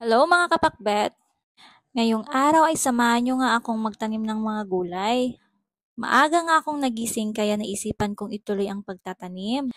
Hello mga kapakbet! Ngayong araw ay samahan niyo nga akong magtanim ng mga gulay. Maaga nga akong nagising kaya naisipan kong ituloy ang pagtatanim.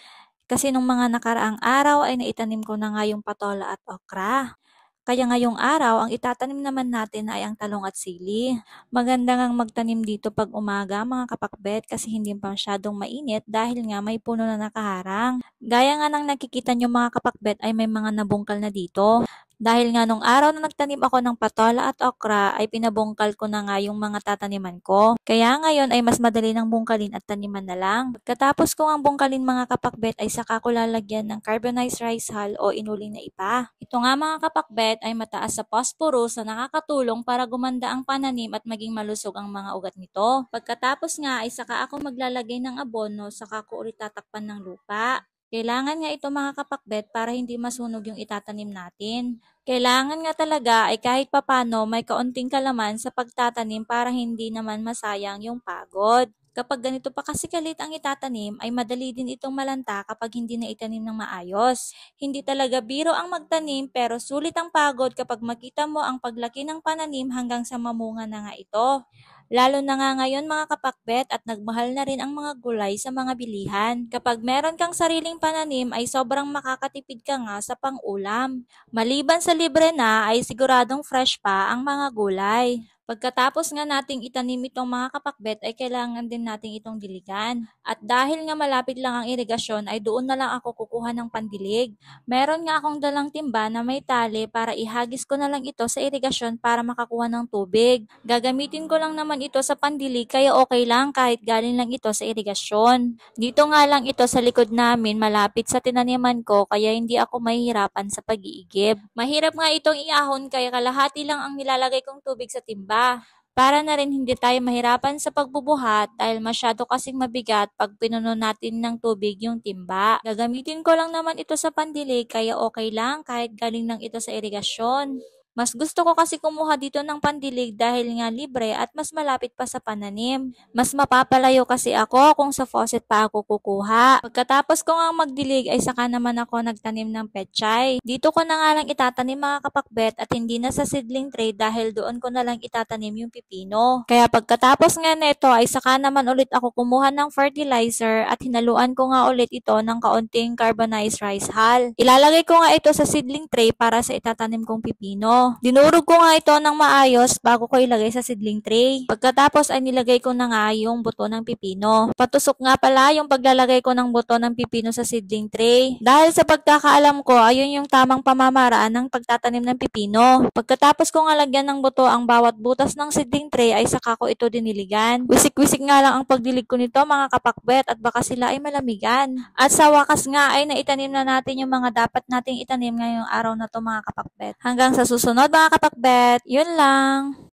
Kasi nung mga nakaraang araw ay naitanim ko na nga yung patola at okra. Kaya ngayong araw, ang itatanim naman natin ay ang talong at sili. Maganda ngang magtanim dito pag umaga mga kapakbet kasi hindi pa masyadong mainit dahil nga may puno na nakaharang. Gaya nga ng nakikita nyo mga kapakbet ay may mga nabungkal na dito. Dahil nga nung araw na nagtanim ako ng patola at okra ay pinabungkal ko na nga yung mga tataniman ko. Kaya ngayon ay mas madali ng bungkalin at taniman na lang. Pagkatapos kong ang bungkalin mga kapakbet ay saka ko lalagyan ng carbonized rice hull o inuling na ipa. Ito nga mga kapakbet ay mataas sa phosphorus na nakakatulong para gumanda ang pananim at maging malusog ang mga ugat nito. Pagkatapos nga ay saka ako maglalagay ng abono saka ko ulit tatakpan ng lupa. Kailangan nga ito mga kapakbet para hindi masunog yung itatanim natin. Kailangan nga talaga ay kahit papano may kaunting kalaman sa pagtatanim para hindi naman masayang yung pagod. Kapag ganito pa kasi kalit ang itatanim ay madali din itong malanta kapag hindi na itanim ng maayos. Hindi talaga biro ang magtanim pero sulit ang pagod kapag makita mo ang paglaki ng pananim hanggang sa mamunga na nga ito. Lalo na nga ngayon mga kapakbet at nagmahal na rin ang mga gulay sa mga bilihan. Kapag meron kang sariling pananim ay sobrang makakatipid ka nga sa pang-ulam. Maliban sa libre na ay siguradong fresh pa ang mga gulay. Pagkatapos nga nating itanim itong mga kapakbet ay kailangan din nating itong diligan. At dahil nga malapit lang ang irigasyon ay doon na lang ako kukuha ng pandilig. Meron nga akong dalang timba na may tali para ihagis ko na lang ito sa irigasyon para makakuha ng tubig. Gagamitin ko lang naman ito sa pandilig kaya okay lang kahit galing lang ito sa irigasyon. Dito nga lang ito sa likod namin malapit sa tinaniman ko kaya hindi ako mahihirapan sa pag-iigib. Mahirap nga itong iahon kaya kalahati lang ang nilalagay kong tubig sa timba. Para na rin hindi tayo mahirapan sa pagbubuhat dahil masyado kasing mabigat pag pinuno natin ng tubig yung timba. Gagamitin ko lang naman ito sa pandilig kaya okay lang kahit galing lang ito sa irigasyon. Mas gusto ko kasi kumuha dito ng pandilig dahil nga libre at mas malapit pa sa pananim. Mas mapapalayo kasi ako kung sa faucet pa ako kukuha. Pagkatapos ko nga magdilig ay saka naman ako nagtanim ng pechay. Dito ko na nga lang itatanim mga kapakbet at hindi na sa seedling tray dahil doon ko na lang itatanim yung pipino. Kaya pagkatapos nga nito ay saka naman ulit ako kumuha ng fertilizer at hinaluan ko nga ulit ito ng kaunting carbonized rice hull. Ilalagay ko nga ito sa seedling tray para sa itatanim kong pipino. Dinurog ko nga ito ng maayos bago ko ilagay sa seedling tray. Pagkatapos ay nilagay ko na nga yung buto ng pipino. Patusok nga pala yung paglalagay ko ng buto ng pipino sa seedling tray. Dahil sa pagkakaalam ko, ayun yung tamang pamamaraan ng pagtatanim ng pipino. Pagkatapos ko nga lagyan ng buto ang bawat butas ng seedling tray ay saka ko ito diniligan. Wisik-wisik nga lang ang pagdilig ko nito mga kapakbet at baka sila ay malamigan. At sa wakas nga ay naitanim na natin yung mga dapat nating itanim ngayong araw na to mga kapakbet. Hanggang sa susunod mga kapakbet, yun lang.